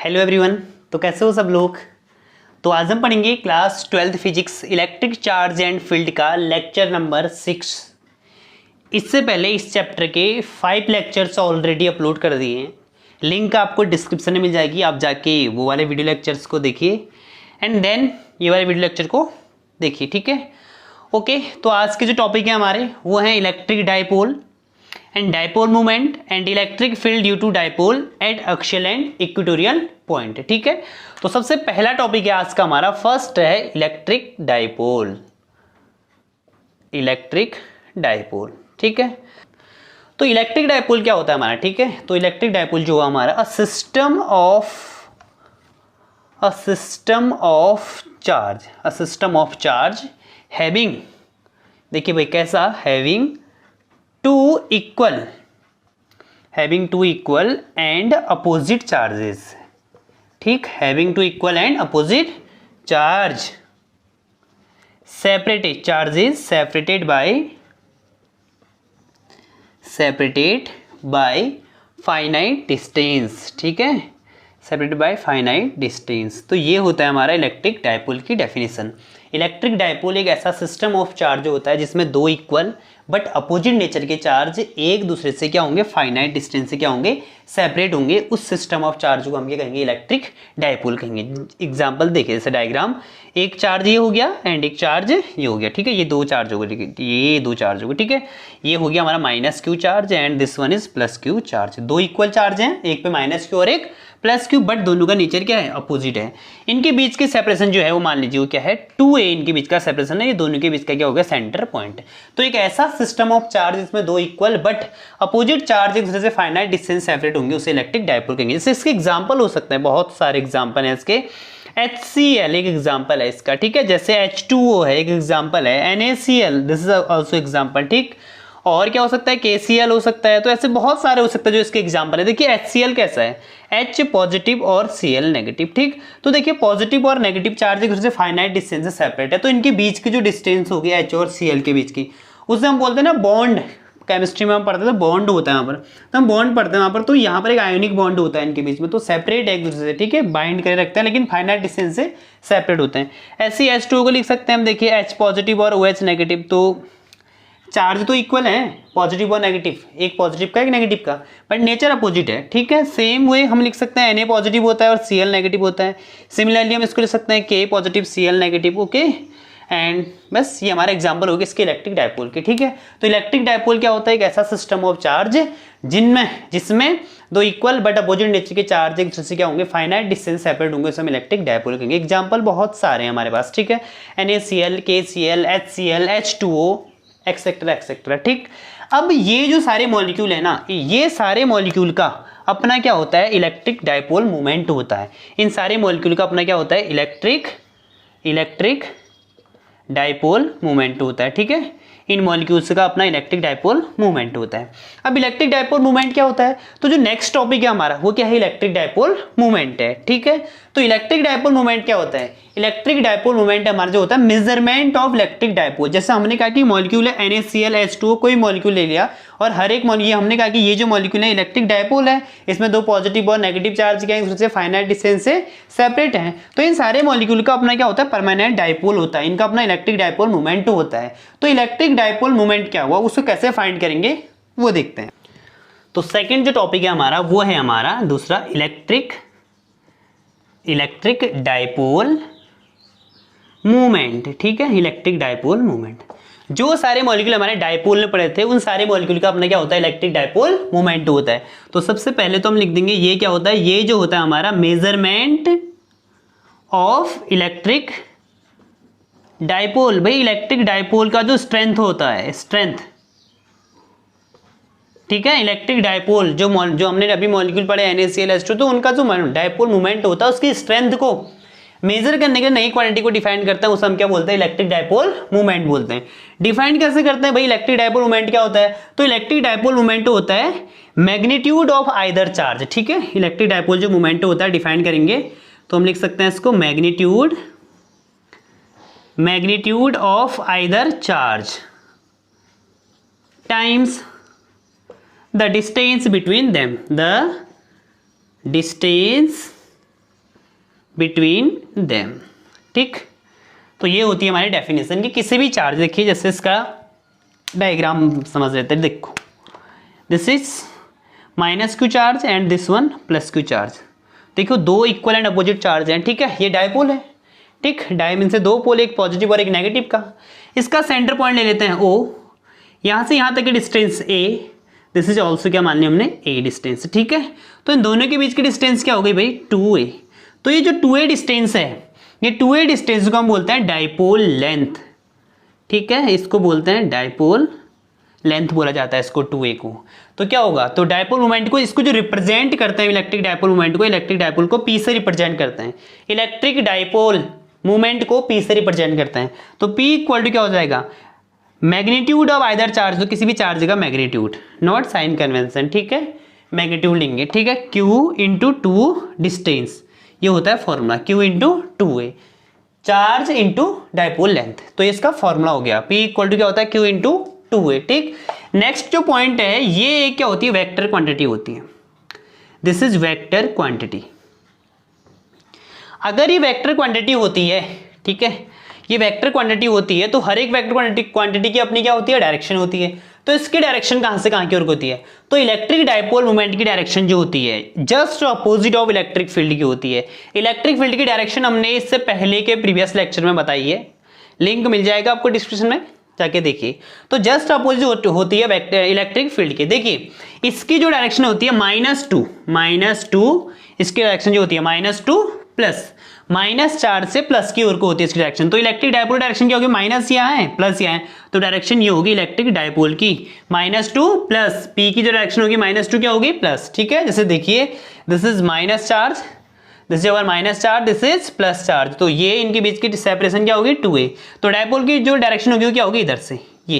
Hello everyone. तो कैसे हो सब लोग। तो आज हम पढ़ेंगे class 12th physics electric charge and field का लेक्चर नंबर 6। इससे पहले इस चैप्टर के 5 लेक्चर्स ऑलरेडी अपलोड कर दिए हैं। लिंक आपको डिस्क्रिप्शन में मिल जाएगी, आप जाके वो वाले वीडियो लेक्चर्स को देखिए एंड देन ये वाले वीडियो लेक्चर को देखिए, ठीक है। ओके, तो आज के जो टॉपिक है हमारे वो हैं electric dipole and dipole movement and electric field due to dipole at axial and equatorial point, ठीक है। तो सबसे पहला टॉपिक है आज का हमारा, फर्स्ट है इलेक्ट्रिक डाइपोल। इलेक्ट्रिक डाइपोल, ठीक है। तो इलेक्ट्रिक डाइपोल क्या होता है हमारा, ठीक है। तो इलेक्ट्रिक डाइपोल जो है हमारा a system of charge having, देखिए भाई कैसा, having two equal and opposite charges, ठीक। Having two equal and opposite charge, separated charges separated by finite distance, ठीक है। Separated by finite distance. तो ये होता है हमारा इलेक्ट्रिक डाइपोल की डेफिनेशन। इलेक्ट्रिक डाइपोल एक ऐसा सिस्टम ऑफ चार्ज होता है जिसमें दो इक्वल बट अपोजिट नेचर के चार्ज एक दूसरे से क्या होंगे, फाइनाइट डिस्टेंस से क्या होंगे, सेपरेट होंगे। उस सिस्टम ऑफ चार्ज को हम क्या कहेंगे, इलेक्ट्रिक डाइपोल कहेंगे। एग्जांपल देखिए, जैसे डायग्राम, एक चार्ज ये हो गया एंड एक चार्ज ये हो गया, ठीक है। ये दो चार्ज हो गए, ये दो चार्ज हो गए, ठीक है। ये हो गया हमारा minus Q charge and this one is plus Q charge. दो इक्वल चार्ज हैं, एक पे माइनस क्यू और एक प्लस क्यू, बट दोनों का नेचर क्या है, अपोजिट है। इनके बीच की सेपरेशन जो है वो मान लीजिए वो क्या है, 2a इनके बीच का सेपरेशन है। ये दोनों के बीच का क्या होगा, सेंटर पॉइंट। तो एक ऐसा सिस्टम ऑफ चार्ज जिसमें दो इक्वल बट अपोजिट चार्ज एक दूसरे से फाइनाइट डिस्टेंस सेपरेट होंगे, उसे इलेक्ट्रिक डाइपोल कहेंगे। जैसे इसके एग्जांपल हो सकते हैं, बहुत सारे एग्जांपल हैं इसके। HCl एक एग्जांपल है इसका, ठीक है। जैसे H2O है एक एग्जांपल है, NaCl this is also example, ठीक। और क्या हो सकता है, KCl हो सकता है। तो ऐसे बहुत सारे हो सकते हैं जो इसके एग्जांपल है। देखिए HCl कैसा है, H पॉजिटिव और Cl नेगेटिव, ठीक। तो देखिए पॉजिटिव और नेगेटिव चार्ज एक दूसरे से फाइनाइट डिस्टेंस से सेपरेट है। तो इनके बीच की जो डिस्टेंस होगी H और Cl के बीच की, उसे हम बोलते हैं ना बॉन्ड। केमिस्ट्री में हम पढ़ते हैं बॉन्ड होता है वहाँ पर, तो हम बॉन्ड पढ़ते हैं वहाँ पर। तो यहाँ पर एक आयोनिक बॉन्ड होता है इनके बीच में, तो सेपरेट है एक दूसरे से, ठीक है, बाइंड करे रखते हैं लेकिन फाइनाइट डिस्टेंस से सेपरेट होते हैं। ऐसे ही H2O को लिख सकते हैं हम, देखिए H पॉजिटिव और OH नेगेटिव। तो चार्ज तो इक्वल है, पॉजिटिव और नेगेटिव, एक पॉजिटिव का एक नेगेटिव का, बट नेचर अपोजिट है, ठीक है। सेम वे हम लिख सकते हैं Na पॉजिटिव होता है और Cl नेगेटिव होता है। सिमिलरली हम इसको लिख सकते हैं K positive Cl negative, okay. And बस ये हमारा एग्जांपल होगा इसके इलेक्ट्रिक डाइपोल के, ठीक है। तो इलेक्ट्रिक डाइपोल क्या होता है, एक ऐसा सिस्टम ऑफ चार्ज जिसमें दो इक्वल बट अपोजिट नेचर के चार्ज एक दूसरे से क्या होंगे, फाइनाइट डिस्टेंस सेपरेट होंगे, उसे हम इलेक्ट्रिक डाइपोल कहेंगे। एग्जांपल बहुत सारे हैं हमारे पास, ठीक है। NaCl, KCl, HCl, H2O etcetera etcetera, ठीक। अब ये जो सारे मॉलिक्यूल है ना, ये सारे मॉलिक्यूल का अपना क्या होता है, इलेक्ट्रिक डाइपोल मूवमेंट होता है। इन सारे मॉलिक्यूल का अपना क्या होता है, इलेक्ट्रिक डाइपोल मूवमेंट होता है, ठीक है। इन मॉलिक्यूल्स का अपना इलेक्ट्रिक डाइपोल मूवमेंट होता है। अब इलेक्ट्रिक डाइपोल मूवमेंट क्या होता है, तो जो नेक्स्ट टॉपिक है हमारा वो क्या है, इलेक्ट्रिक डाइपोल मूवमेंट है, ठीक है। तो इलेक्ट्रिक डाइपोल मूवमेंट क्या होता है, इलेक्ट्रिक डाइपोल मूवमेंट हमारा जो होता है मेजरमेंट ऑफ इलेक्ट्रिक डाइपोल। जैसे हमने कहा कि मॉलिक्यूल है NaCl, H2O, कोई मॉलिक्यूल ले लिया और हर एक मॉलिक्यूल, हमने कहा कि ये जो मॉलिक्यूल है इलेक्ट्रिक डाइपोल है, इसमें दो पॉजिटिव और नेगेटिव चार्ज क्या है, फाइनाइट डिस्टेंस से सेपरेट हैं। तो इन सारे मॉलिक्यूल का अपना क्या होता है, परमानेंट डाइपोल होता है, इनका अपना इलेक्ट्रिक डाइपोल मूवमेंट होता है। तो इलेक्ट्रिक डाइपोल मूवमेंट क्या हुआ, उसको कैसे फाइंड करेंगे वो देखते हैं। तो सेकेंड जो टॉपिक है हमारा वो है हमारा दूसरा, इलेक्ट्रिक डाइपोल मूवमेंट, ठीक है। इलेक्ट्रिक डाइपोल मूवमेंट, जो सारे मॉलिक्यूल हमारे डाइपोल में पड़े थे उन सारे मॉलिक्यूल का अपना क्या होता है, इलेक्ट्रिक डाइपोल मूवमेंट होता है। तो सबसे पहले तो हम लिख देंगे ये क्या होता है, ये जो होता है हमारा मेजरमेंट ऑफ इलेक्ट्रिक डाइपोल। भाई इलेक्ट्रिक डाइपोल का जो स्ट्रेंथ होता है, स्ट्रेंथ, ठीक है। इलेक्ट्रिक डाइपोल जो हमने अभी मॉलिक्यूल पढ़े NaCl, H2, तो उनका जो डाइपोल मूवमेंट होता है उसकी स्ट्रेंथ को मेजर करने के लिए नई क्वांटिटी को डिफाइन करते हैं, उसे हम क्या बोलते हैं, इलेक्ट्रिक डाइपोल मूवमेंट बोलते हैं। डिफाइन कैसे करते हैं भाई, इलेक्ट्रिक डाइपोल मूवमेंट क्या होता है, तो इलेक्ट्रिक डाइपोल मूवमेंट होता है मैग्नीट्यूड ऑफ आइदर चार्ज, ठीक है। इलेक्ट्रिक डाइपोल जो मूवमेंट होता है डिफाइन करेंगे तो हम लिख सकते हैं इसको magnitude of either charge times the distance between them, the distance between them. ठीक, तो ये होती है हमारी डेफिनेशन कि किसी भी चार्ज, देखिए जैसे इसका डायग्राम समझ लेते हैं। देखो this is minus Q charge and this one plus Q charge. देखो दो इक्वल एंड अपोजिट चार्ज हैं, ठीक है, ये डायपोल है। ठीक, डायमीन से दो पोल, एक पॉजिटिव और एक नेगेटिव का। इसका सेंटर पॉइंट ले लेते हैं O, यहाँ से यहाँ तक की distance A, this is also क्या मान लिया हमने A डिस्टेंस। ठीक है, तो इन दोनों के बीच की डिस्टेंस क्या हो गई भाई 2A। तो ये जो 2A डिस्टेंस है, ये 2A डिस्टेंस को हम बोलते हैं डायपोल लेंथ। ठीक है, इसको बोलते हैं डायपोल लेंथ बोला जाता है इसको 2A को। तो क्या होगा, तो डायपोल मोमेंट को, इसको जो रिप्रेजेंट करते हैं इलेक्ट्रिक डायपोल मोमेंट को, इलेक्ट्रिक डायपोल को P से रिप्रेजेंट करते हैं। इलेक्ट्रिक डायपोल मोमेंट को P से रिप्रेजेंट करते हैं। तो P इक्वल टू क्या हो जाएगा, मैग्नीट्यूड ऑफ आइदर चार्ज, तो किसी भी चार्ज का मैग्नीट्यूड, नॉट साइन कन्वेंशन। ठीक है, मैग्नीट्यूड लेंगे। ठीक है, Q इंटू 2 डिस्टेंस, ये होता है formula, Q into 2A charge into dipole length. तो इसका फॉर्मूला हो गया, P इक्वल टू क्या होता है Q इंटू 2A। ठीक, नेक्स्ट जो पॉइंट है, ये क्या होती है, वेक्टर क्वांटिटी होती है। This is vector quantity. अगर ये वेक्टर क्वांटिटी होती है, ठीक है, ये वेक्टर क्वांटिटी होती है, तो हर एक वेक्टर क्वांटिटी की अपनी क्या होती है, डायरेक्शन होती है। तो इसकी डायरेक्शन कहां से कहां की ओर होती है, तो इलेक्ट्रिक डायपोल मोमेंट की डायरेक्शन जो होती है just opposite of electric field की होती है। इलेक्ट्रिक फील्ड की डायरेक्शन हमने इससे पहले के प्रीवियस लेक्चर में बताई है, लिंक मिल जाएगा आपको डिस्क्रिप्शन में, जाके देखिए। तो जस्ट अपोजिट होती है वेक्टर इलेक्ट्रिक फील्ड के। देखिए इसकी जो डायरेक्शन होती है -2, इसकी डायरेक्शन जो होती है -2 प्लस माइनस चार्ज से प्लस की ओर को होती है इसकी डायरेक्शन। तो इलेक्ट्रिक डायपोल डायरेक्शन क्या होगी, माइनस यहाँ है प्लस यहाँ है, तो डायरेक्शन ये होगी इलेक्ट्रिक डायपोल की -2 प्लस P की जो डायरेक्शन होगी -2 क्या होगी प्लस। ठीक है, जैसे देखिए this is minus charge, this is our minus charge, this is plus charge, तो ये इनके बीच की सेपरेशन क्या होगी 2A। तो डायपोल की जो डायरेक्शन होगी वो क्या होगी, इधर से ये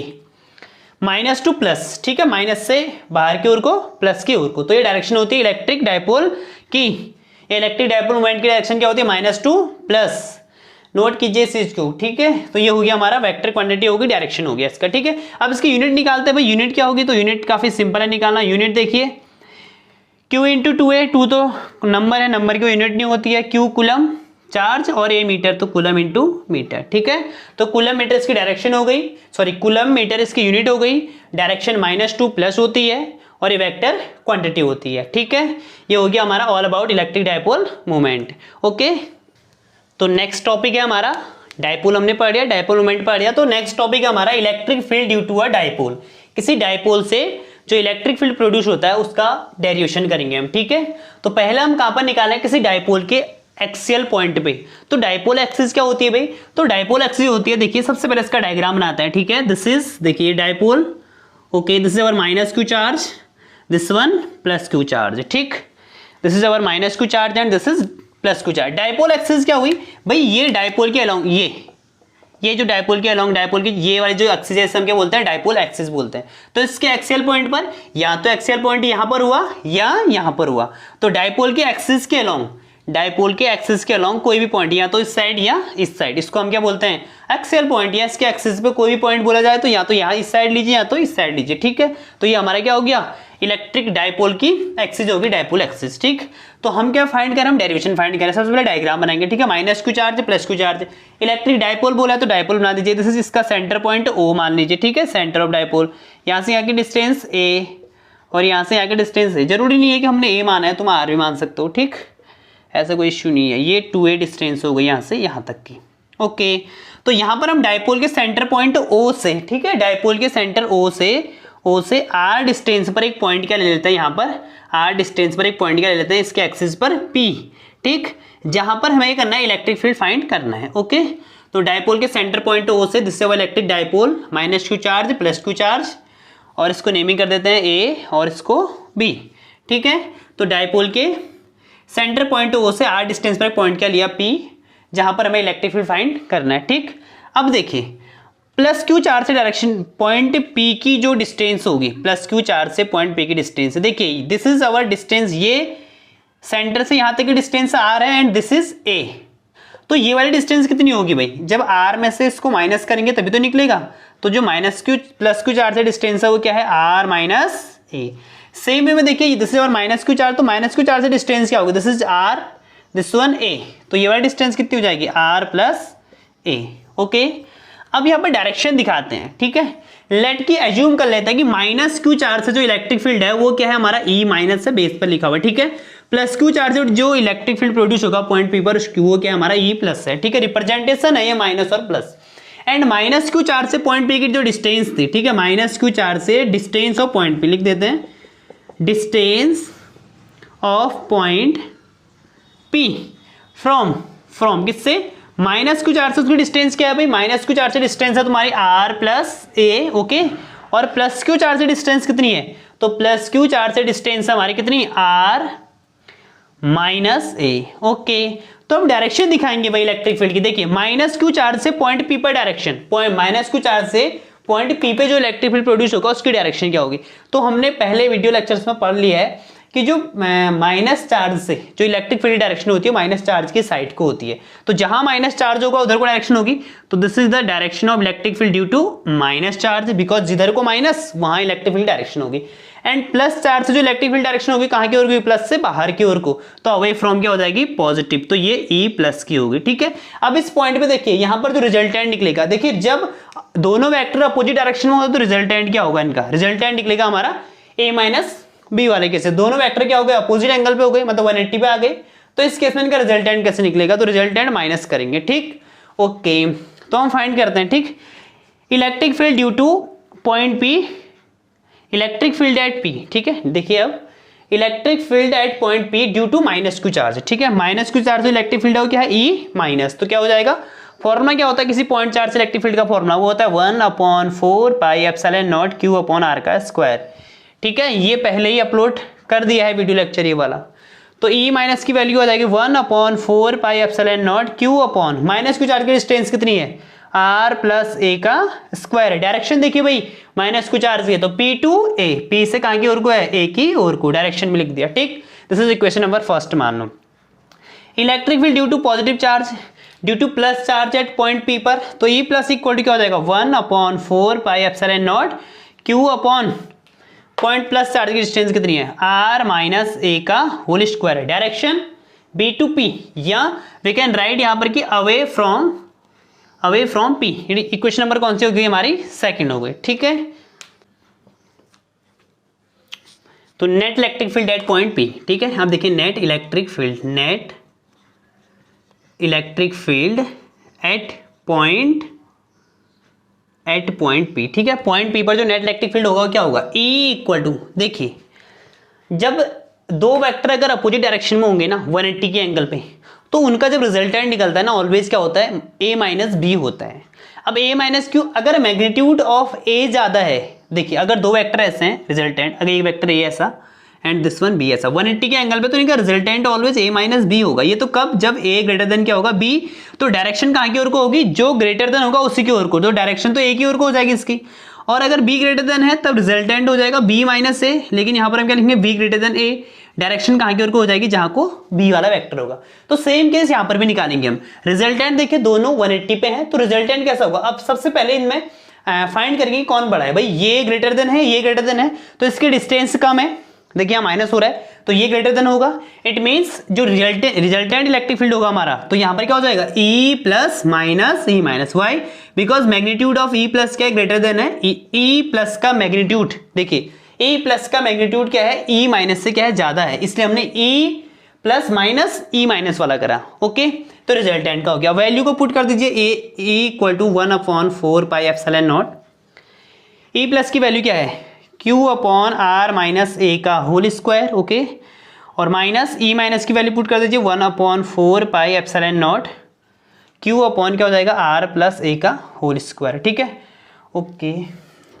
-2 प्लस। ठीक है, माइनस से बाहर की ओर को प्लस की ओर को, तो ये डायरेक्शन होती है इलेक्ट्रिक डायपोल की। इलेक्ट्रिक डायपोल मोमेंट की डायरेक्शन क्या होती है, -2 प्लस, नोट कीजिए इस चीज को। ठीक है, तो ये हो गया हमारा वेक्टर क्वांटिटी होगी, डायरेक्शन हो गया इसका। ठीक है, अब इसकी यूनिट निकालते हैं भाई, यूनिट क्या होगी, तो यूनिट काफी सिंपल है निकालना। यूनिट देखिए Q इंटू 2A, 2 तो नंबर है, नंबर की यूनिट नहीं होती है, Q कूलम चार्ज और A मीटर, तो कूलम इंटू मीटर। ठीक है, तो कूलम मीटर इसकी डायरेक्शन हो गई, सॉरी कूलम मीटर इसकी यूनिट हो गई, डायरेक्शन -2 प्लस होती है और ये वेक्टर क्वांटिटी होती है। ठीक है, ये हो गया हमारा all about electric dipole moment. Okay, तो नेक्स्ट टॉपिक है हमारा डायपोल, हमने पढ़ लिया, डायपोल मोमेंट पढ़ लिया। तो नेक्स्ट टॉपिक है हमारा electric field due to a dipole. किसी डायपोल से जो इलेक्ट्रिक फील्ड प्रोड्यूस होता है उसका डेरिवेशन करेंगे हम। ठीक है, तो पहले हम कहां पर निकालें, किसी डायपोल के एक्सियल पॉइंट पे। तो डायपोल एक्सिस क्या होती है भाई, तो डायपोल एक्सिस होती है, देखिए सबसे पहले इसका डायग्राम बनाते हैं। ठीक है, दिस इज, देखिए dipole, okay, this is our -Q charge, this one +Q charge. ठीक, this is our -Q charge and this is +Q charge. Dipole axis क्या हुई भाई, ये डायपोल के अलोंग, ये जो डायपोल के अलोंग, डायपोल की ये वाली जो एक्सिस है हम क्या बोलते हैं, डायपोल एक्सिस बोलते हैं। तो इसके एक्सियल पॉइंट पर, या तो एक्सियल पॉइंट यहां पर हुआ या यहां पर हुआ, तो डायपोल के एक्सिस के अलोंग, डायपोल के एक्सिस के अलोंग कोई भी पॉइंट, या तो इस साइड या इस साइड, इसको हम क्या बोलते हैं, एक्सियल पॉइंट। या इसके एक्सिस पे कोई भी पॉइंट बोला जाए तो या तो यहाँ इस साइड लीजिए या तो इस साइड लीजिए। ठीक है, तो ये हमारा क्या हो गया, इलेक्ट्रिक डायपोल की एक्सिस होगी डायपोल एक्सिस। ठीक, तो हम क्या फाइंड करें, हम डेरिवेशन फाइंड करें। सबसे पहले डायग्राम बनाएंगे। ठीक है, -Q charge +Q charge, electric dipole बोला तो डायपोल बना दीजिए। दिस इज इसका सेंटर पॉइंट O मान लीजिए। ठीक है, सेंटर ऑफ डायपोल, यहाँ से यहाँ की डिस्टेंस A और यहाँ से यहाँ की डिस्टेंस A। जरूरी नहीं है कि हमने A माना है, तुम R भी मान सकते हो। ठीक, ऐसा कोई इश्यू नहीं है। ये 2A डिस्टेंस हो गई यहाँ से यहाँ तक की। ओके, तो यहाँ पर हम डायपोल के सेंटर पॉइंट O से, ठीक है, डायपोल के सेंटर O से R डिस्टेंस पर एक पॉइंट क्या ले लेते हैं, यहाँ पर R डिस्टेंस पर एक पॉइंट क्या ले लेते हैं, इसके एक्सिस पर P। ठीक, जहां पर हमें करना है इलेक्ट्रिक फील्ड फाइंड करना है। ओके, तो डायपोल के सेंटर पॉइंट O से, दिस वाला electric dipole, -Q charge +Q charge, और इसको नेमिंग कर देते हैं A और इसको B। ठीक है, तो डायपोल के सेंटर पॉइंट O से R डिस्टेंस पर पॉइंट क्या लिया P, जहां पर हमें इलेक्ट्रिक फील्ड फाइंड करना है। ठीक, अब देखिए +Q चार्ज से डायरेक्शन पॉइंट P की जो डिस्टेंस होगी, +Q चार्ज से पॉइंट P की डिस्टेंस, देखिए दिस इज अवर डिस्टेंस, ये सेंटर से यहां तक की डिस्टेंस R है एंड दिस इज A। तो ये वाली डिस्टेंस कितनी होगी भाई, जब R में से इसको माइनस करेंगे तभी तो निकलेगा। तो जो +Q चार्ज से डिस्टेंस है वो क्या है, R - A। सेम वे में देखिए this is our -Q charge, तो -Q चार्ज से डिस्टेंस क्या होगी, this is R, this one A, तो ये वाली डिस्टेंस कितनी हो जाएगी r प्लस ए। ओके, अब यहाँ पर डायरेक्शन दिखाते हैं, ठीक है। लेट की एज्यूम कर लेते हैं कि माइनस क्यू चार्ज से जो इलेक्ट्रिक फील्ड है वो क्या है हमारा ई माइनस से बेस पर लिखा हुआ है, ठीक है। प्लस क्यू चार्ज से जो इलेक्ट्रिक फील्ड प्रोड्यूस होगा पॉइंट पी पर, वो क्या हमारा ई प्लस है, ठीक है। रिप्रेजेंटेशन है ये माइनस और plus. And minus Q charge से पॉइंट पी की जो डिस्टेंस थी, ठीक है, माइनस क्यू चार्ज से डिस्टेंस ऑफ पॉइंट पी लिख देते हैं, distance of point P from किससे, माइनस क्यू चार्ज से उसकी डिस्टेंस क्या है भाई, माइनस क्यू चार्ज से डिस्टेंस है तुम्हारी आर प्लस ए, ओके। और प्लस क्यू चार्ज से डिस्टेंस कितनी है, तो प्लस क्यू चार्ज से डिस्टेंस हमारी कितनी, आर माइनस ए, ओके। तो हम डायरेक्शन दिखाएंगे भाई इलेक्ट्रिक फील्ड की। देखिए माइनस क्यू चार्ज से पॉइंट पी पर डायरेक्शन, माइनस क्यू चार्ज से पॉइंट पी पे जो इलेक्ट्रिक फील्ड प्रोड्यूस होगा उसकी डायरेक्शन क्या होगी। तो हमने पहले वीडियो लेक्चर्स में पढ़ लिया है कि जो माइनस चार्ज से जो इलेक्ट्रिक फील्ड डायरेक्शन होती है माइनस चार्ज की साइड को होती है। तो जहां माइनस चार्ज होगा उधर को डायरेक्शन होगी। तो this is the direction of electric field due to minus charge, because जिधर को माइनस वहां इलेक्ट्रिक फील्ड डायरेक्शन होगी। एंड प्लस चार्ज से जो इलेक्ट्रिक फील्ड डायरेक्शन होगी कहां की ओर होगी, प्लस से बाहर की ओर को, तो अवे फ्रॉम क्या हो जाएगी, पॉजिटिव। तो ये ई प्लस की होगी, ठीक है। अब इस पॉइंट पे देखिए यहां पर जो रिजल्टेंट निकलेगा, देखिए जब दोनों वेक्टर अपोजिट डायरेक्शन में होगा तो रिजल्टेंट क्या होगा, इनका रिजल्टेंट निकलेगा हमारा ए माइनस बी वाले केस से। दोनों वेक्टर क्या हो गए, अपोजिट एंगल पे हो गए, मतलब 180 पे आ गए। तो इस केस में इनका रिजल्टेंट कैसे निकलेगा, तो रिजल्टेंट माइनस करेंगे, ठीक, ओके। तो हम फाइंड करते हैं, ठीक। Electric field due to point P, electric field at P, ठीक है। देखिए अब electric field at point P due to minus Q charge, ठीक है। Minus Q charge electric field हो क्या है, ई माइनस, तो क्या हो जाएगा, फॉर्मूला क्या होता है किसी पॉइंट चार्ज से इलेक्ट्रिक फील्ड का फॉर्मूला, वो होता है 1/4 pi epsilon naught Q upon R का स्क्वायर, ठीक है। ये पहले ही अपलोड कर दिया है वीडियो लेक्चर ये वाला। तो ई माइनस की वैल्यू आ जाएगी 1/4 pi epsilon naught Q upon minus Q charge की डिस्टेंस कितनी है, आर प्लस ए का स्क्वायर है। डायरेक्शन देखिए भाई माइनस क्यू चार्ज है तो पी टू ए, पी से कहां की ओर को है, ए की ओर को, डायरेक्शन में लिख दिया, ठीक। This is equation number first मान लो। Electric field due to positive charge due to plus charge at point P पर, तो ई प्लस इक्वल टू क्या हो जाएगा 1/4 pi epsilon naught Q upon point plus charge की डिस्टेंस कितनी है, आर माइनस ए का होल स्क्वायर है। डायरेक्शन बी टू पी, या वी कैन राइट यहां पर कि away from P. Equation number कौन सी हो गई हमारी, सेकंड हो गई, ठीक है। तो net electric field at point P, ठीक है। अब देखिए net electric field at point P, ठीक है। पॉइंट पी पर जो नेट इलेक्ट्रिक फील्ड होगा क्या होगा, E इक्वल टू, देखिए जब दो वेक्टर अगर अपोजिट डायरेक्शन में होंगे ना 180 के एंगल पे, तो उनका जब रिजल्टेंट निकलता है ना ऑलवेज क्या होता है, A माइनस बी होता है। अब A माइनस क्यू, अगर मैग्नीट्यूड ऑफ A ज्यादा है, देखिए अगर दो वेक्टर ऐसे हैं रिजल्टेंट, अगर एक वेक्टर A ऐसा एंड दिस वन B ऐसा 180 के एंगल पे, तो इनका resultant always A minus B होगा। ये तो कब, जब A ग्रेटर देन क्या होगा B, तो डायरेक्शन कहाँ की ओर को होगी, जो ग्रेटर देन होगा उसी की ओर को, तो डायरेक्शन तो A की ओर को हो जाएगी इसकी। और अगर B ग्रेटर देन है तब रिजल्टेंट हो जाएगा B माइनस A, लेकिन यहाँ पर हम क्या लिखेंगे B greater than A, direction कहाँ की ओर को हो जाएगी, जहां को B वाला वेक्टर होगा। तो सेम केस यहाँ पर भी निकालेंगे हम। रिजल्टेंट देखिए दोनों 180 पे हैं, तो रिजल्टेंट कैसा होगा, अब सबसे पहले इनमें फाइंड करेंगे कौन बड़ा है भाई, ये ग्रेटर देन है, ये ग्रेटर देन है, तो इसकी डिस्टेंस कम है, देखिए यहाँ माइनस हो रहा है तो ये ग्रेटर देन होगा। इट मींस जो रिजल्टेंट इलेक्ट्रिक फील्ड होगा हमारा, तो यहाँ पर क्या हो जाएगा E plus minus E minus, why, because magnitude of E plus क्या ग्रेटर देन है, E प्लस का मैग्नीट्यूड, देखिए E प्लस का मैग्नीट्यूड क्या है, E माइनस से क्या है, ज्यादा है, इसलिए हमने E plus minus E minus वाला करा, ओके। तो रिजल्टेंट का हो गया, वैल्यू को पुट कर दीजिए, E equal to 1/4 pi epsilon naught, E plus की वैल्यू क्या है, Q upon R minus A का होल स्क्वायर, ओके। और माइनस E माइनस की वैल्यू पुट कर दीजिए 1/4 pi epsilon naught Q upon क्या हो जाएगा, R प्लस ए का होल स्क्वायर, ठीक है, ओके।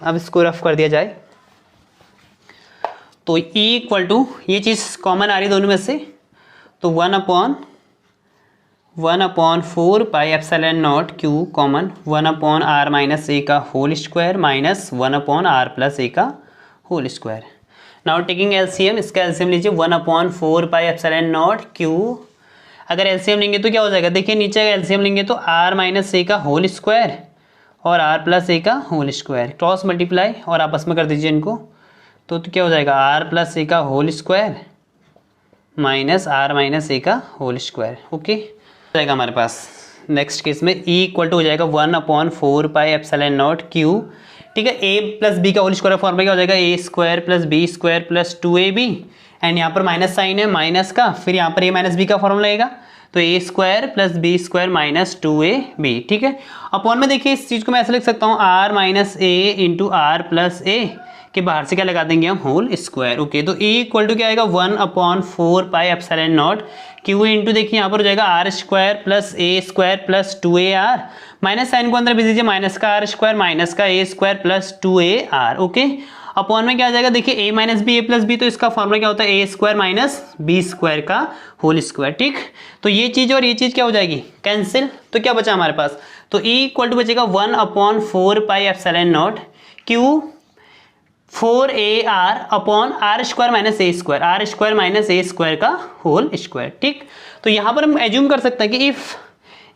अब इसको रफ कर दिया जाए तो E इक्वल टू, ये चीज़ कॉमन आ रही दोनों में से, तो 1/4 pi epsilon naught Q common 1/r minus A का whole square minus 1/r plus A का whole square. Now taking LCM, इसका एलसीएम लीजिए 1/4 पाई एप्सिलॉन नॉट Q, अगर एलसीएम लेंगे तो क्या हो जाएगा, देखिए नीचे अगर एलसीएम लेंगे तो r माइनस ए का होल स्क्वायर और r प्लस ए का होल स्क्वायर, क्रॉस मल्टीप्लाई और आपस में कर दीजिए इनको, तो क्या हो जाएगा, r प्लस ए का whole square minus R minus A का होल स्क्वायर। ओके, हो जाएगा हमारे पास नेक्स्ट केस में ई इक्वल टू हो जाएगा 1/4 पाई एप्सिलॉन नॉट क्यू। ठीक है, ए प्लस बी का होल स्क्वायर फॉर्मूला क्या हो जाएगा, A square plus B square plus 2ab, and यहाँ पर माइनस साइन है माइनस का, फिर यहाँ पर ए माइनस बी का फॉर्मूला आएगा, तो A square plus B square minus 2ab। ठीक है, अपॉन में देखिए इस चीज़ को मैं ऐसे लिख सकता हूँ R minus A into R plus A के बाहर से क्या लगा देंगे हम, होल स्क्वायर। ओके, तो ए इक्वल टू क्या आएगा 1/4 pi epsilon naught Q into देखिए यहाँ पर हो जाएगा R square plus A square plus 2ar, minus sign को अंदर भेज दीजिए, माइनस का आर स्क्वायर माइनस का A square plus 2ar। Okay, upon में क्या आ जाएगा, देखिए A minus B A plus B, तो इसका फॉर्मूला क्या होता है, A square minus B square का होल स्क्वायर। ठीक, तो ये चीज़ और ये चीज़ क्या हो जाएगी, कैंसिल। तो क्या बचा हमारे पास, तो ई इक्वल टू बचेगा 1/4 pi epsilon naught Q 4ar upon R square minus A square, R square minus A square का होल स्क्वायर। ठीक, तो यहाँ पर हम एज्यूम कर सकते हैं कि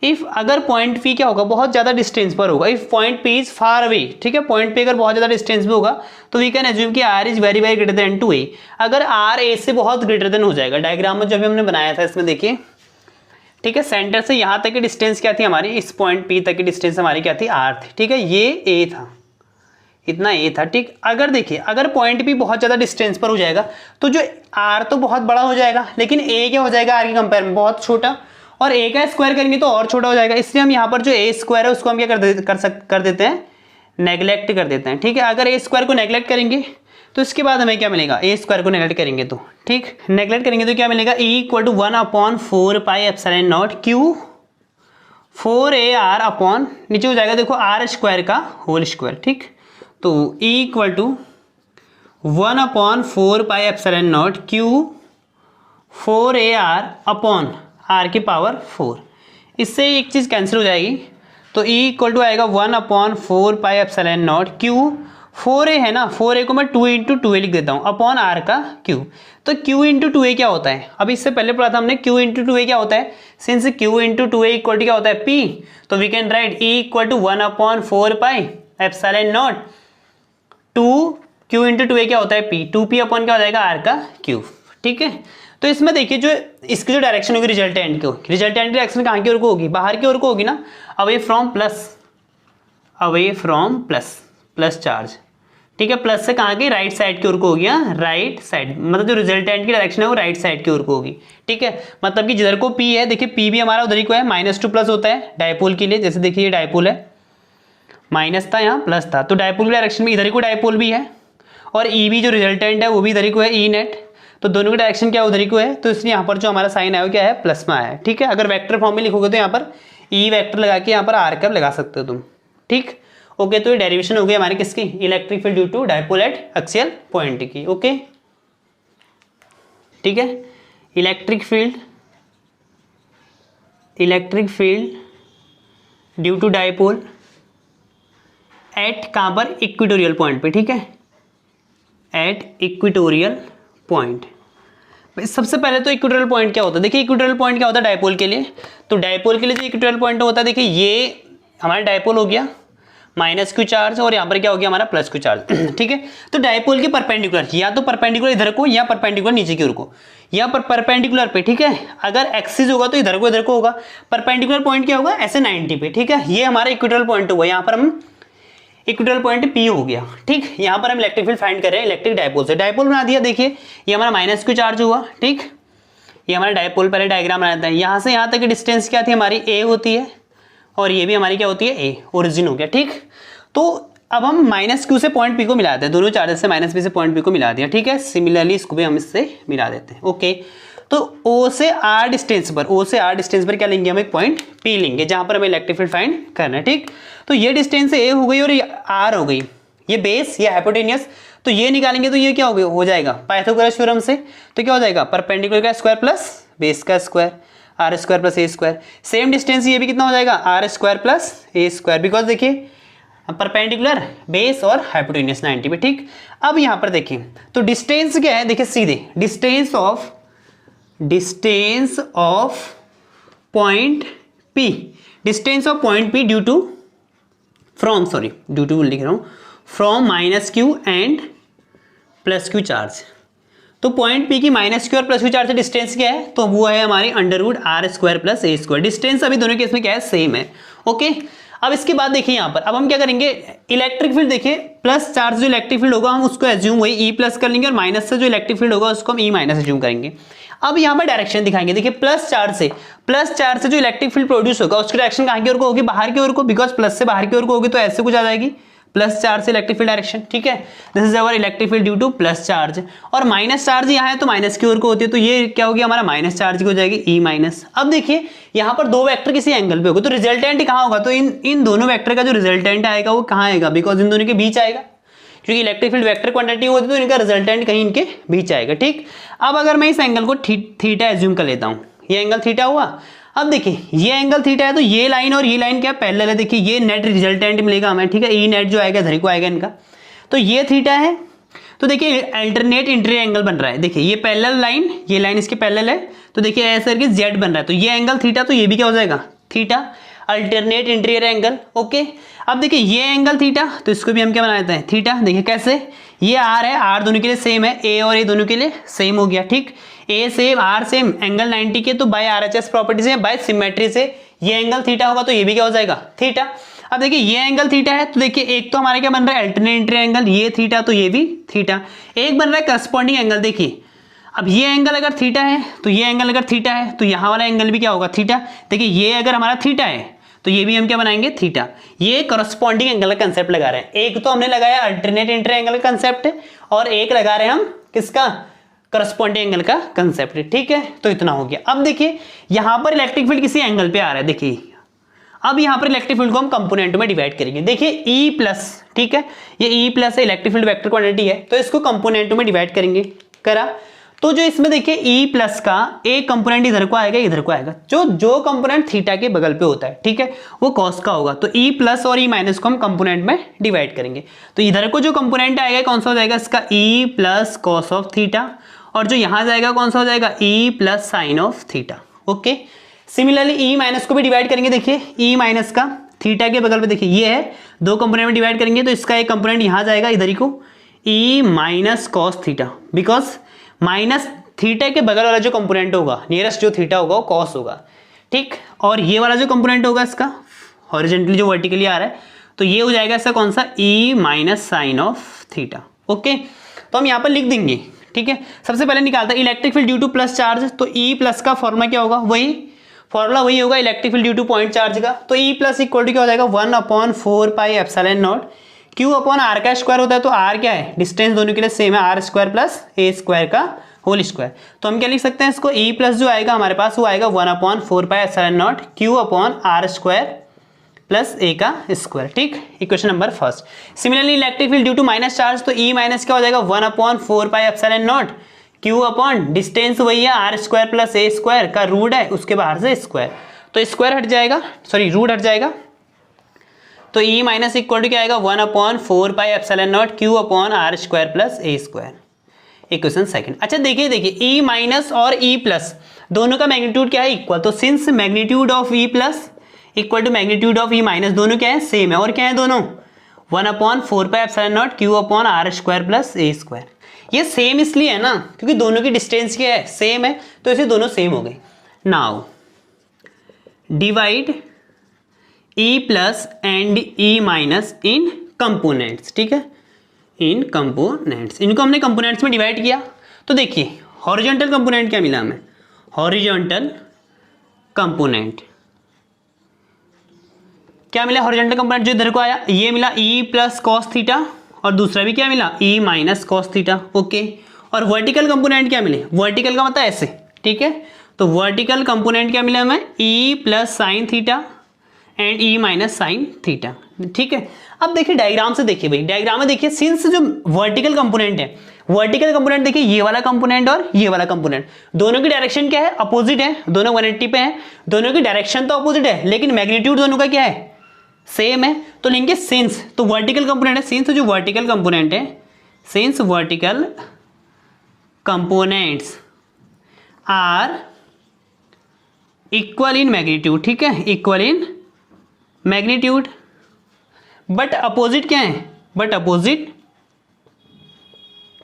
इफ अगर पॉइंट पी क्या होगा, बहुत ज़्यादा डिस्टेंस पर होगा, if point P is far away. ठीक है, पॉइंट पी अगर बहुत ज़्यादा डिस्टेंस पे होगा तो वी कैन एज्यूम कि R is very very greater than two A. अगर आर ए से बहुत ग्रेटर देन हो जाएगा, डायग्राम में जो भी हमने बनाया था इसमें देखिए, ठीक है, सेंटर से यहाँ तक की डिस्टेंस क्या थी हमारी, इस पॉइंट पी तक की डिस्टेंस हमारी क्या थी, आर थी। ठीक है, ये ए था, इतना ए था। ठीक, अगर देखिए अगर पॉइंट पी बहुत ज़्यादा डिस्टेंस पर हो जाएगा तो जो आर तो बहुत बड़ा हो जाएगा, लेकिन ए क्या हो जाएगा आर के कंपेयर में बहुत छोटा, और ए का स्क्वायर करेंगे तो और छोटा हो जाएगा। इसलिए हम यहाँ पर जो ए स्क्वायर है उसको हम क्या कर देते हैं, नेगलेक्ट कर देते हैं। ठीक है, अगर ए स्क्वायर को नेगलेक्ट करेंगे तो इसके बाद हमें क्या मिलेगा, ए स्क्वायर को नेगलेक्ट करेंगे तो, ठीक, नेगलेक्ट करेंगे तो क्या मिलेगा, E equal to 1/4 pi epsilon naught Q 4ar upon नीचे हो जाएगा देखो आर स्क्वायर का होल स्क्वायर। ठीक, तो E equal to 1/4 pi epsilon naught Q 4ar upon R की पावर 4, इससे एक चीज़ कैंसिल हो जाएगी, तो ई इक्वल टू आएगा 1/4 pi epsilon naught Q 4a है ना, 4a को मैं 2 × 2a लिख देता हूँ अपॉन आर का q। तो q × 2a क्या होता है, अब इससे पहले पढ़ा था हमने q × 2a क्या होता है, since q × 2a equal to क्या होता है p, तो we can write e equal to 1/4 pi epsilon naught 2q × 2a क्या होता है p, 2p अपॉन क्या हो जाएगा r का क्यूब। ठीक है, तो इसमें देखिए जो इसकी जो डायरेक्शन होगी रिजल्टेंट की डायरेक्शन कहाँ की ओर को होगी, बाहर की ओर को होगी ना, अवे फ्रॉम प्लस चार्ज। ठीक है, प्लस से कहाँ की, राइट साइड की ओर को होगी, राइट साइड, मतलब जो रिजल्टेंट की डायरेक्शन है वो राइट साइड की ओर को होगी। ठीक है, मतलब कि जिधर को P है, देखिए P भी हमारा उधर ही को है, -2 प्लस होता है डायपोल के लिए, जैसे देखिए ये डायपोल है, माइनस था यहाँ प्लस था, तो डायपोल की डायरेक्शन में इधर ही को डायपोल भी है, और E भी जो रिजल्टेंट है वो भी इधर ही को है, ई नेट, तो दोनों की डायरेक्शन क्या उधर ही को है, तो इसलिए यहाँ पर जो हमारा साइन है वो क्या है, प्लस में आया है। ठीक है, अगर वेक्टर फॉर्म में लिखोगे तो यहाँ पर ई वेक्टर लगा के यहाँ पर आर कब लगा सकते हो तुम। ठीक, ओके, तो ये डेरिवेशन हो गई हमारी किसकी, electric field due to dipole at axial point की। ओके, ठीक है, electric field due to dipole at कहाँ पर, इक्वेटोरियल पॉइंट पे। ठीक है, एट इक्वेटोरियल पॉइंट। सबसे पहले तो इक्वेटोरियल पॉइंट क्या होता है, देखिए इक्वेटोरियल पॉइंट क्या होता है डायपोल के लिए, तो डायपोल के लिए जो इक्वेटोरियल पॉइंट होता है, देखिए ये हमारा डायपोल हो गया -q चार्ज, और यहाँ पर क्या हो गया हमारा +q चार्ज। ठीक है, तो डायपोल के परपेंडिकुलर, या तो परपेंडिकुलर इधर को या परपेंडिकुलर नीचे की ओर को, या परपेंडिकुलर पे। ठीक है, अगर एक्सिस होगा तो इधर को होगा, परपेंडिकुलर पॉइंट क्या होगा, ऐसे 90 पे। ठीक है, ये हमारा इक्वेटोरियल पॉइंट हुआ, यहाँ पर हम इक्वेटोरियल पॉइंट P हो गया। ठीक, यहाँ पर हम इलेक्ट्रिक फील्ड फाइंड कर रहे हैं इलेक्ट्रिक डायपोल से, डायपोल बना दिया, देखिए ये हमारा -q चार्ज हुआ। ठीक, ये हमारा डायपोल पहले डायग्राम बनाता है, यहाँ से यहाँ तक की डिस्टेंस क्या थी हमारी, a होती है, और ये भी हमारी क्या होती है, a, ओरिजिन हो गया। ठीक, तो अब हम -q से पॉइंट P को मिला देते हैं, दोनों चार्जेस से -P से पॉइंट P को मिला दिया। ठीक है, सिमिलरली इसको भी हम इससे मिला देते हैं। ओके, तो O से R डिस्टेंस पर क्या लेंगे हम, एक पॉइंट P लेंगे जहां पर हमें इलेक्ट्रिक फील्ड फाइंड करना है। ठीक, तो ये डिस्टेंस A हो गई और ये R हो गई, ये बेस, ये हाइपोटेनियस, तो ये निकालेंगे तो ये क्या हो जाएगा पाइथागोरस थ्योरम से, तो क्या हो जाएगा, परपेंडिकुलर का स्क्वायर प्लस बेस का square, R square plus A square. Same distance ये भी कितना हो जाएगा, R square plus A square, because देखिए परपेंडिकुलर, बेस और हाइपोटेनियस 90 पे। ठीक, अब यहाँ पर देखिए तो डिस्टेंस क्या है, देखिए सीधे distance of point P, distance of point P due to from -q and +q charge, तो पॉइंट पी की माइनस क्यू और प्लस क्यू चार्ज से डिस्टेंस क्या है, तो वो है हमारी √r² प्लस a²। डिस्टेंस अभी दोनों केस में क्या है, सेम है। ओके, अब इसके बाद देखिए यहाँ पर अब हम क्या करेंगे, इलेक्ट्रिक फील्ड देखिए, प्लस चार्ज जो इलेक्ट्रिक फील्ड होगा हम उसको एज्यूम वही ई प्लस कर लेंगे और माइनस से जो इलेक्ट्रिक फील्ड होगा उसको हम ई माइनस एज्यूम करेंगे। अब यहाँ पर डायरेक्शन दिखाएंगे, देखिए प्लस चार्ज से जो इलेक्ट्रिक फील्ड प्रोड्यूस होगा उसकी डायरेक्शन कहाँ की ओर को होगी, बाहर की ओर को, बिकॉज प्लस से बाहर की ओर को होगी तो ऐसे कुछ आ जाएगी, प्लस चार्ज से इलेक्ट्रिक फील्ड डायरेक्शन। ठीक है, this is our electric field due to plus charge. और माइनस चार्ज यहाँ है तो माइनस की ओर को होती है, तो ये क्या होगी हमारा माइनस चार्ज की हो जाएगी ई माइनस। अब देखिए यहाँ पर दो वेक्टर किसी एंगल पे होगा तो रिजल्टेंट कहाँ होगा, तो इन दोनों वेक्टर का जो रिजल्टेंट आएगा वो कहाँ आएगा, बिकॉज इन दोनों के बीच आएगा, क्योंकि इलेक्ट्रिक फील्ड वेक्टर क्वांटिटी होती है तो इनका रिजल्टेंट कहीं इनके बीच आएगा। ठीक, अब अगर मैं इस एंगल को थीटा एज्यूम कर लेता हूँ, ये एंगल थीटा हुआ। अब देखिए ये एंगल थीटा है तो ये लाइन और ये लाइन क्या पैरेलल है, देखिए ये नेट रिजल्टेंट मिलेगा हमें। ठीक है, ई नेट जो आएगा इधर को आएगा इनका, तो ये थीटा है। तो देखिए अल्टरनेट इंटीरियर एंगल बन रहा है, देखिए ये पैरेलल लाइन, ये लाइन इसके पैरेलल है, तो देखिए ऐसा करके जेड बन रहा है, तो ये एंगल थीटा, तो ये भी क्या हो जाएगा theta, alternate interior angle. Okay, अब देखिए ये एंगल थीटा, तो इसको भी हम क्या बना देते हैं थीटा। देखिए कैसे, ये आर है, आर दोनों के लिए सेम है, ए और ए दोनों के लिए सेम हो गया। ठीक, ए सेम आर सेम, एंगल 90 के, तो बाय आरएचएस प्रॉपर्टी से बाय सिमेट्री से ये एंगल थीटा होगा तो ये भी क्या हो जाएगा थीटा। अब देखिए ये एंगल थीटा है तो देखिए एक तो हमारा क्या बन रहा है अल्टरनेट इंटीरियर एंगल, ये थीटा तो ये भी थीटा, एक बन रहा है करस्पॉन्डिंग एंगल। देखिए अब ये एंगल अगर थीटा है तो ये एंगल अगर थीटा है तो यहाँ वाला एंगल भी क्या होगा थीटा। देखिए ये अगर हमारा थीटा है तो ये भी हम क्या बनाएंगे थीटा। ये करस्पॉन्डिंग एंगल का कंसेप्ट लगा रहे हैं, एक तो हमने लगाया अल्टरनेट इंटीरियर एंगल का कंसेप्ट और एक लगा रहे हैं हम किसका, करस्पॉन्डिंग एंगल का कंसेप्ट। ठीक है, तो इतना हो गया। अब देखिए यहां पर इलेक्ट्रिक फील्ड किसी एंगल पे आ रहा है, देखिए अब यहां पर इलेक्ट्रिक फील्ड को हम कंपोनेंट में डिवाइड करेंगे। देखिए ई प्लस, ठीक है ये ई प्लस है, इलेक्ट्रिक फील्ड वेक्टर क्वांटिटी है, तो इसको कंपोनेंट में डिवाइड करेंगे। करा, तो जो इसमें देखिए ई प्लस का एक कंपोनेंट इधर को आएगा इधर को आएगा, जो कंपोनेंट थीटा के बगल पे होता है, ठीक है वो कॉस का होगा, तो ई प्लस और ई माइनस को हम कंपोनेंट में डिवाइड करेंगे। तो इधर को जो कंपोनेंट आएगा कौन सा हो जाएगा इसका E plus cos of theta, और जो यहां जाएगा कौन सा हो जाएगा E plus sign of theta. Okay, similarly E minus को भी डिवाइड करेंगे। देखिए ई माइनस का थीटा के बगल पे देखिए ये है, दो कंपोनेंट में डिवाइड करेंगे तो इसका एक कंपोनेंट यहां जाएगा इधर ही को, E minus cos theta, because minus theta के बगल वाला जो कंपोनेंट होगा नियरेस्ट जो थीटा होगा वो कॉस होगा। ठीक, और ये वाला जो कंपोनेंट होगा इसका हॉरिजॉन्टली जो वर्टिकली आ रहा है तो ये हो जाएगा इसका कौन सा E minus sine of theta. Okay, तो हम यहाँ पर लिख देंगे। ठीक है, सबसे पहले निकालता है electric field due to plus charge, तो ई प्लस का फॉर्मूला क्या होगा, वही फॉर्मूला वही होगा electric field due to point charge का, तो ई प्लस इक्वल टू क्या हो जाएगा 1/4 pi epsilon naught, Q upon R का स्क्वायर होता है, तो आर क्या है डिस्टेंस दोनों के लिए सेम है, R square plus A square का होल स्क्वायर। तो हम क्या लिख सकते हैं इसको, ई प्लस जो आएगा हमारे पास वो आएगा 1/4 pi epsilon naught Q upon R square plus A का स्क्वायर। ठीक, equation number first. Similarly electric field due to minus charge, तो ई माइनस क्या हो जाएगा 1/4 pi epsilon naught Q upon distance वही है R square plus A square का root है उसके बाहर से स्क्वायर, तो स्क्वायर हट जाएगा, सॉरी रूट हट जाएगा, तो ई माइनस इक्वल टू क्या आएगा 1/4 pi epsilon naught Q upon R square plus A square. Equation second. अच्छा देखिए ई माइनस और ई प्लस दोनों का मैग्नीट्यूड क्या है इक्वल, तो since magnitude of E plus equal to magnitude of E minus दोनों क्या है सेम है, और क्या है दोनों 1/4 pi epsilon naught Q upon R square plus A square. ये सेम इसलिए है ना क्योंकि दोनों की डिस्टेंस क्या है सेम है, तो इसे दोनों सेम हो गए। Now divide E plus and E minus in components. ठीक है, इन कंपोनेंट्स, इनको हमने कंपोनेंट्स में डिवाइड किया, तो देखिए हॉरिजॉन्टल कंपोनेंट क्या मिला हमें, हॉरिजॉन्टल कंपोनेंट क्या मिला, हॉरिजॉन्टल कंपोनेंट जो इधर को आया ये मिला ई प्लस कॉस थीटा, और दूसरा भी क्या मिला ई माइनस कॉस थीटा। ओके, और वर्टिकल कंपोनेंट क्या मिले, वर्टिकल का मतलब ऐसे, ठीक है तो वर्टिकल कंपोनेंट क्या मिला हमें E plus sine theta and E minus sine theta. ठीक है, अब देखिए डायग्राम से देखिए भाई, डायग्राम में देखिए सिंस जो वर्टिकल कंपोनेंट है, वर्टिकल कंपोनेंट देखिए ये वाला कंपोनेंट और ये वाला कंपोनेंट दोनों की डायरेक्शन क्या है अपोजिट है, दोनों 180 पे है, दोनों की डायरेक्शन तो अपोजिट है लेकिन मैग्नीट्यूड दोनों का क्या है सेम है, तो लेंगे सिंस, तो वर्टिकल कंपोनेंट है सिंस जो वर्टिकल कंपोनेंट है, since vertical components are equal in magnitude. ठीक है, equal in magnitude, but opposite क्या है, बट अपोजिट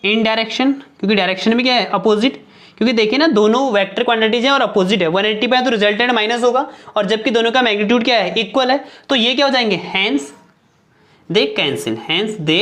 इन डायरेक्शन, क्योंकि डायरेक्शन में क्या है अपोजिट, क्योंकि देखिए ना दोनों वेक्टर क्वांटिटीज हैं और अपोजिट है, 180 पे है तो रिजल्टेंट माइनस होगा, और जबकि दोनों का मैग्नीट्यूड क्या है इक्वल है, तो ये क्या हो जाएंगे hence they cancel, hence they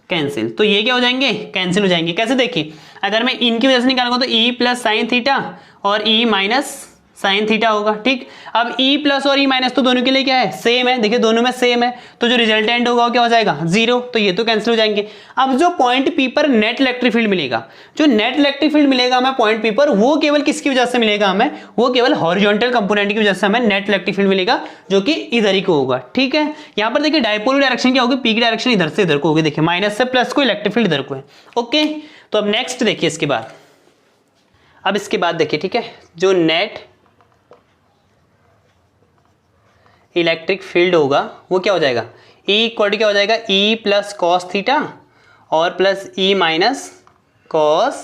cancel, तो ये क्या हो जाएंगे कैंसिल हो जाएंगे। कैसे देखिए, अगर मैं इनकी वजह से निकालूंगा तो ई प्लस साइन थीटा और ई माइनस साइन थीटा होगा, ठीक। अब ई प्लस और ई माइनस तो दोनों के लिए क्या है सेम है, देखिए दोनों में सेम है, तो जो रिजल्टेंट होगा वो क्या हो जाएगा जीरो, तो ये तो कैंसिल हो जाएंगे। अब जो पॉइंट पी पर नेट इलेक्ट्रिक फील्ड मिलेगा, जो नेट इलेक्ट्रिक फील्ड मिलेगा हमें पॉइंट पी पर, वो केवल किसकी वजह से मिलेगा हमें, वो केवल हॉरिजॉन्टल कंपोनेंट की वजह से हमें नेट इलेक्ट्रिक फील्ड मिलेगा, जो कि इधर ही को होगा, ठीक है। यहाँ पर देखिए डायपोल की डायरेक्शन क्या होगी, पी की डायरेक्शन इधर से इधर को होगी, देखिए माइनस से प्लस को इलेक्ट्रिक फील्ड इधर को है, ओके। तो अब नेक्स्ट देखिए इसके बाद, अब इसके बाद देखिए, ठीक है, जो नेट इलेक्ट्रिक फील्ड होगा वो क्या हो जाएगा, E इक्वल टू क्या हो जाएगा E प्लस कॉस थीटा और plus E minus cos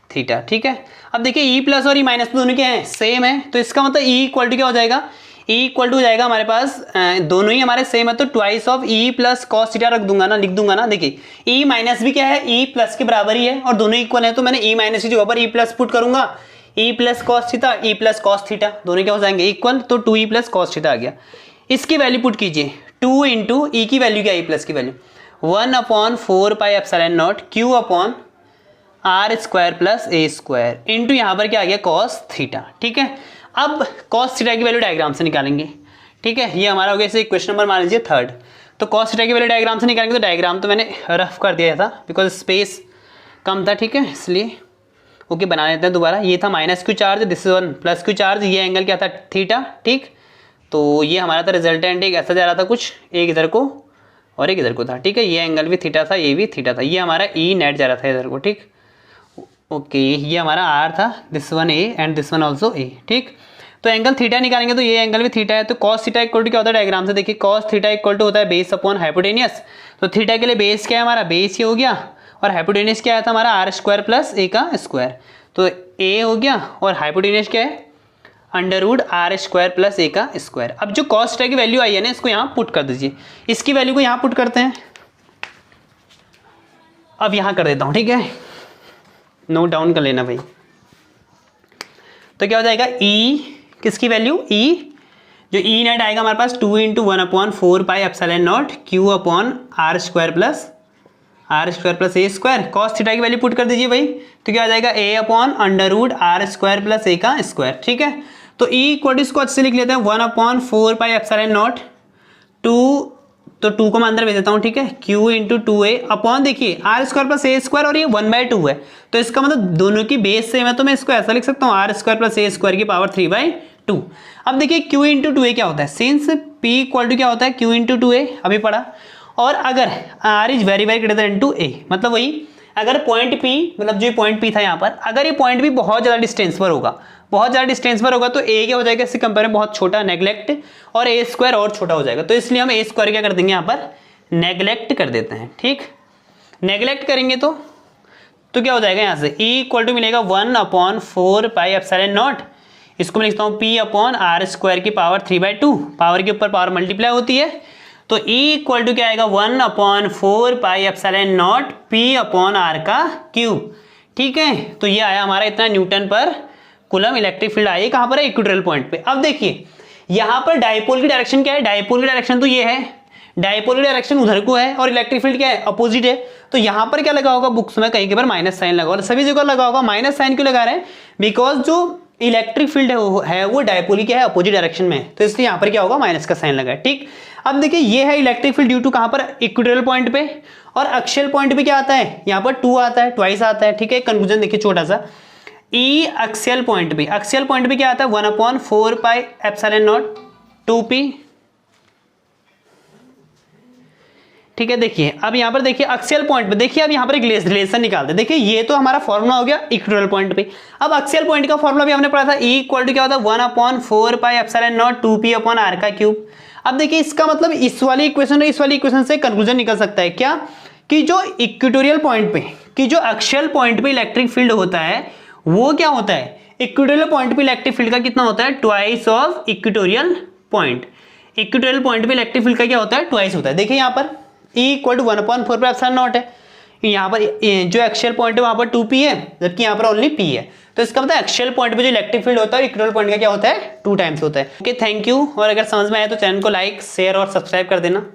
theta, ठीक है। अब देखिए E प्लस और E माइनस दोनों क्या है सेम है, तो इसका मतलब E इक्वल टू क्या हो जाएगा, E इक्वल टू हो जाएगा हमारे पास दोनों ही हमारे सेम है, तो twice of E plus cos theta रख दूंगा ना, लिख दूंगा ना। देखिए E माइनस भी क्या है E प्लस के बराबर ही है और दोनों इक्वल है, तो मैंने E माइनस की जगह पर E प्लस पुट करूंगा, E plus cos theta E plus cos theta दोनों क्या हो जाएंगे इक्वल, तो 2E प्लस कॉस थीटा आ गया। इसकी वैल्यू पुट कीजिए, 2 इंटू ई की वैल्यू क्या है, E प्लस की value 1/4 pi epsilon naught Q upon R square plus A square into यहाँ पर क्या आ गया कॉस थीटा, ठीक है। अब कॉस थीटा की वैल्यू डायग्राम से निकालेंगे, ठीक है, ये हमारा हो गया इसे क्वेश्चन नंबर मान लीजिए थर्ड। तो कॉस थीटा की वैल्यू डायग्राम से निकालेंगे, तो डायग्राम तो मैंने रफ कर दिया था बिकॉज स्पेस कम था, ठीक है, इसलिए ओके बना लेते हैं दोबारा। ये था minus Q charge, this is one plus Q charge, ये एंगल क्या था थीटा, ठीक। तो ये हमारा था रिजल्टेंट, एक ऐसा जा रहा था कुछ, एक इधर को और एक इधर को था, ठीक है, ये एंगल भी थीटा था, ये भी थीटा था, ये हमारा ई नेट जा रहा था इधर को, ठीक, ओके। ये हमारा आर था, this one A and this one also a, ठीक। तो एंगल थीटा निकालेंगे तो ये एंगल भी थीटा है, तो कॉस थीटा इक्वल टू क्या होता है डायग्राम से देखिए, कॉस थीटा इक्वल टू होता है बेस अपॉन हाइपोटेनियस, तो थीटा के लिए बेस क्या है हमारा, बेस ये हो गया, और हाइपोटेनियस क्या आया था हमारा आर स्क्वायर प्लस ए का स्क्वायर, तो ए हो गया, और हाइपोटेनियस क्या है under root R square plus A का स्क्वायर। अब जो कॉस थीटा की वैल्यू आई है ना, इसको यहाँ पुट कर दीजिए, इसकी वैल्यू को यहाँ पुट करते हैं, अब यहाँ कर देता हूँ, ठीक है, नोट डाउन कर लेना भाई। तो क्या हो जाएगा E किसकी वैल्यू, E जो E नेट आएगा हमारे पास 2 into 1/4 pi epsilon naught Q upon R square plus A square, cos theta की वैल्यू पुट कर दीजिए भाई, तो क्या आ जाएगा A upon under root R square plus A का स्क्वायर, ठीक है। तो E इक्वल इसको अच्छे से लिख लेते हैं 1/4 पाई एप्सिलॉन नॉट 2, तो 2 को मैं अंदर भेज देता हूँ, ठीक है, Q इंटू 2A अपॉन देखिए R square plus A square, और ये 1/2 है, तो इसका मतलब दोनों की बेस सेम है, तो मैं इसको ऐसा लिख सकता हूँ R square plus A square की पावर 3/2। अब देखिए Q इंटू 2A क्या होता है, सिंस P इक्वल टू क्या होता है Q इंटू 2A अभी पढ़ा, और अगर R is very very greater than to A, मतलब वही अगर पॉइंट P, मतलब जो पॉइंट P था यहाँ पर, अगर ये पॉइंट P बहुत ज़्यादा डिस्टेंस पर होगा, बहुत ज़्यादा डिस्टेंस पर होगा, तो A क्या हो जाएगा इससे कंपेयर में बहुत छोटा, नेग्लेक्ट, और A स्क्वायर और छोटा हो जाएगा, तो इसलिए हम A स्क्वायर क्या कर देंगे यहाँ पर नेग्लेक्ट कर देते हैं, ठीक। नेग्लेक्ट करेंगे तो क्या हो जाएगा यहाँ से E इक्वल टू मिलेगा 1/4 पाई एप्सिलॉन नॉट, इसको मैं लिखता हूँ P अपॉन आर स्क्वायर की पावर 3/2, पावर के ऊपर पावर मल्टीप्लाई होती है, तो E इक्वल टू क्या आएगा 1/4 pi epsilon naught P upon R का क्यूब, ठीक है। तो ये आया हमारा इतना न्यूटन पर कूलम इलेक्ट्रिक फील्ड आई, कहाँ पर है इक्वेटोरियल पॉइंट पे। अब देखिए यहाँ पर डायपोल की डायरेक्शन क्या है, डायपोल की डायरेक्शन तो ये है, डायपोल की डायरेक्शन उधर को है, और इलेक्ट्रिक फील्ड क्या है अपोजिट है, तो यहाँ पर क्या लगा होगा बुक्स में कहीं के पर माइनस साइन लगा होगा, सभी जगह लगा होगा। माइनस साइन क्यों लगा रहे हैं, बिकॉज जो इलेक्ट्रिक फील्ड है वो डायपोल की क्या है अपोजिट डायरेक्शन में है, तो इसलिए यहाँ पर क्या होगा माइनस का साइन लगा है, ठीक। अब देखिए ये है इलेक्ट्रिक फील्ड ड्यू टू कहाँ पर इक्वेटोरियल पॉइंट पे, और एक्सियल पॉइंट पे क्या आता है यहाँ पर 2 आता है, ट्वाइस आता है, ठीक है। कंक्लूजन देखिए छोटा सा, E एक्सियल पॉइंट पे क्या आता है 1/4 पाई एप्सिलॉन नॉट 2P, ठीक है। देखिए अब यहाँ पर देखिए एक्सियल पॉइंट पे देखिए, अब यहाँ पर एक रिलेशन निकालते हैं, देखिए ये तो हमारा फॉर्मूला हो गया इक्वेटोरियल पॉइंट पे। अब एक्सियल पॉइंट का फॉर्मूला भी हमने पढ़ा था, E इक्वल टू क्या होता है 1/4 pi epsilon naught 2P upon R का क्यूब। अब देखिए इसका मतलब इस वाली इक्वेशन और इस वाली इक्वेशन से कंक्लूजन निकल सकता है क्या, कि जो इक्वेटोरियल पॉइंट पे, कि जो एक्सियल पॉइंट पे इलेक्ट्रिक फील्ड होता है वो क्या होता है, इक्वेटोरियल पॉइंट पे इलेक्ट्रिक फील्ड का कितना होता है twice of equatorial point. Equatorial point पे इलेक्ट्रिक फील्ड का क्या होता है ट्वाइस होता है। देखिए यहाँ पर E इक्वल टू 1/4 पे एप्सिलॉन नॉट है, यहाँ पर जो एक्सियल पॉइंट है वहाँ पर 2p है, जबकि यहाँ पर ओनली p है। तो इसका मतलब एक्सियल पॉइंट पे जो इलेक्ट्रिक फील्ड होता है इक्वेटोरियल पॉइंट का क्या होता है 2 टाइम्स होता है। Okay thank you. और अगर समझ में आया तो चैनल को लाइक शेयर और सब्सक्राइब कर देना।